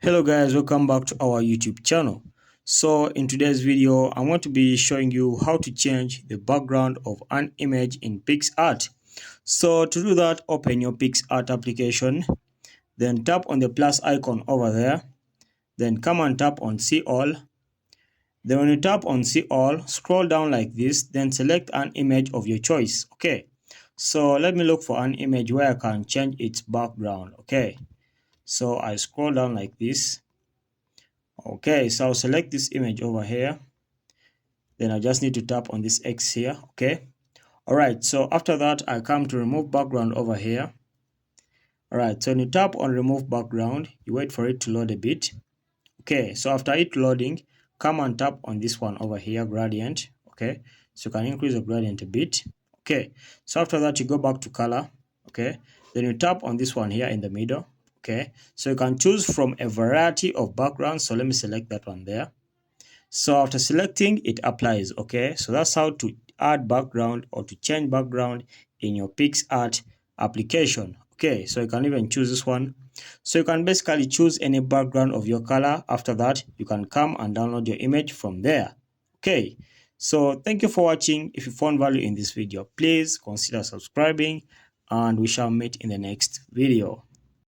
Hello guys, welcome back to our YouTube channel. So in today's video, I'm going to be showing you how to change the background of an image in Picsart. So to do that, open your Picsart application, then tap on the plus icon over there, then come and tap on see all. Then when you tap on see all, scroll down like this, then select an image of your choice. Okay, so let me look for an image where I can change its background. Okay, so I scroll down like this. Okay, so I'll select this image over here. Then I just need to tap on this X here. Okay. All right. So after that, I come to remove background over here. All right. So when you tap on remove background, you wait for it to load a bit. Okay. So after it loading, come and tap on this one over here, gradient. Okay. So you can increase the gradient a bit. Okay. So after that, you go back to color. Okay. Then you tap on this one here in the middle. Okay. So you can choose from a variety of backgrounds. So let me select that one there. So after selecting, it applies. Okay, so that's how to add background or to change background in your Picsart application. Okay, so you can even choose this one. So you can basically choose any background of your color. After that, you can come and download your image from there. Okay, so thank you for watching. If you found value in this video, please consider subscribing and we shall meet in the next video.